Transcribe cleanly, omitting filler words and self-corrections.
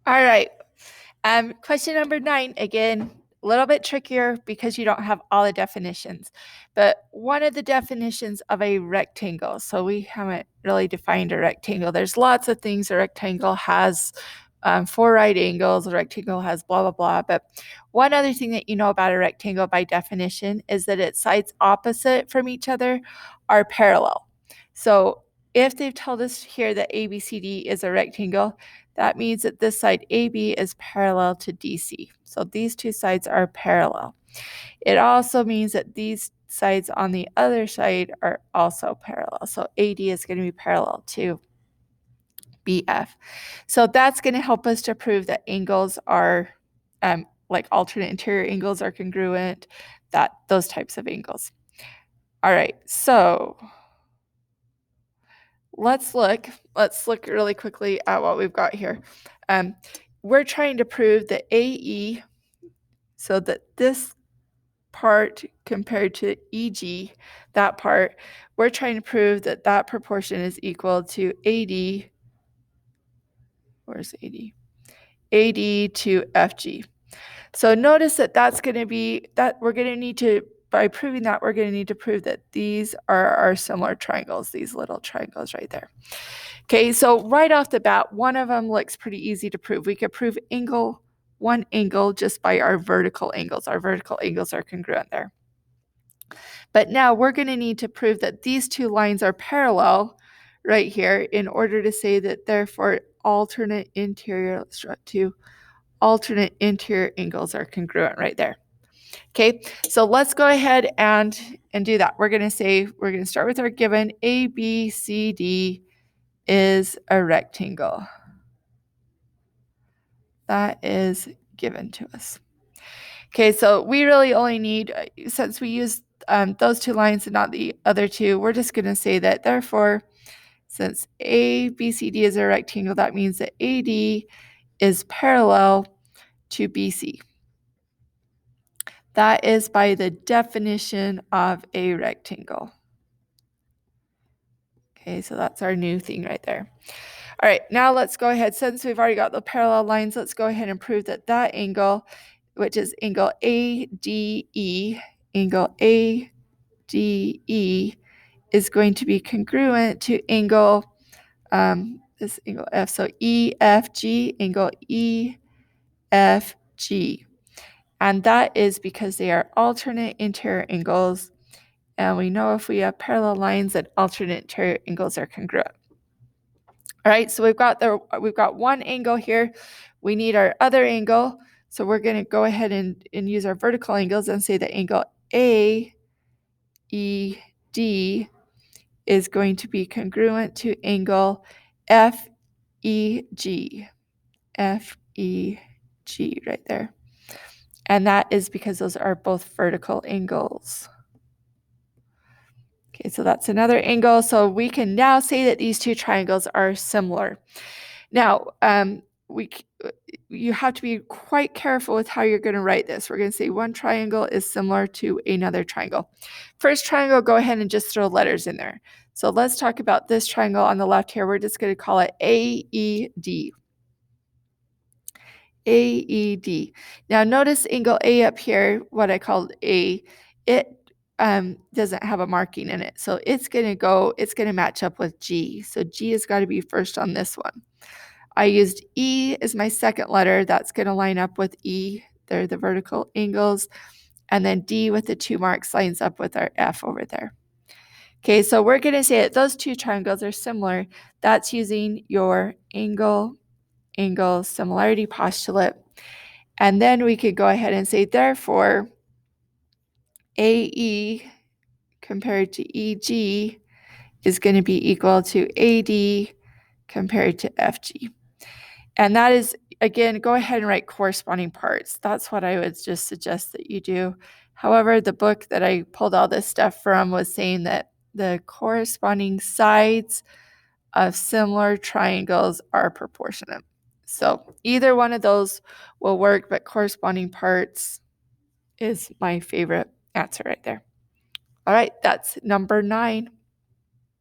All right. Question number 9, again, a little bit trickier because you don't have all the definitions. But one of the definitions of a rectangle, so we haven't really defined a rectangle. There's lots of things a rectangle has. 4 right angles, a rectangle has blah, blah, blah. But one other thing that you know about a rectangle by definition is that its sides opposite from each other are parallel. So if they've told us here that ABCD is a rectangle, that means that this side AB is parallel to DC. So these two sides are parallel. It also means that these sides on the other side are also parallel. So AD is going to be parallel to BF. So that's going to help us to prove that angles are like alternate interior angles are congruent, that those types of angles. All right, so let's look really quickly at what we've got here. We're trying to prove that AE, so that this part compared to EG, that part, we're trying to prove that that proportion is equal to AD, where's AD? AD to FG. So notice that that's going to be, that we're going to need to, by proving that, we're going to need to prove that these are our similar triangles, these little triangles right there. Okay, so right off the bat, one of them looks pretty easy to prove. We could prove one angle just by our vertical angles. Our vertical angles are congruent there. But now we're going to need to prove that these two lines are parallel right here in order to say that therefore alternate interior angles are congruent right there. Okay, so let's go ahead and do that. We're going to start with our given ABCD is a rectangle. That is given to us. Okay, so we really only need, since we use those two lines and not the other two, we're just going to say that therefore, since ABCD is a rectangle, that means that AD is parallel to BC. That is by the definition of a rectangle. Okay, so that's our new thing right there. All right, now let's go ahead, since we've already got the parallel lines, let's go ahead and prove that that angle, which is angle ADE, is going to be congruent to angle, this angle F, so EFG, angle EFG. And that is because they are alternate interior angles. And we know if we have parallel lines that alternate interior angles are congruent. All right, so we've got one angle here. We need our other angle. So we're going to go ahead and use our vertical angles and say that angle AED is going to be congruent to angle FEG. FEG right there. And that is because those are both vertical angles. Okay, so that's another angle. So we can now say that these two triangles are similar. Now, you have to be quite careful with how you're going to write this. We're going to say one triangle is similar to another triangle. First triangle, go ahead and just throw letters in there. So let's talk about this triangle on the left here. We're just going to call it AED. AED. Now notice angle A up here, what I called A, it doesn't have a marking in it. So it's going to match up with G. So G has got to be first on this one. I used E as my second letter. That's going to line up with E. They're the vertical angles. And then D with the 2 marks lines up with our F over there. Okay, so we're going to say that those two triangles are similar. That's using your angle similarity postulate. And then we could go ahead and say, therefore, AE compared to EG is going to be equal to AD compared to FG. And that is, again, go ahead and write corresponding parts. That's what I would just suggest that you do. However, the book that I pulled all this stuff from was saying that the corresponding sides of similar triangles are proportionate. So either one of those will work, but corresponding parts is my favorite answer right there. All right, that's number 9.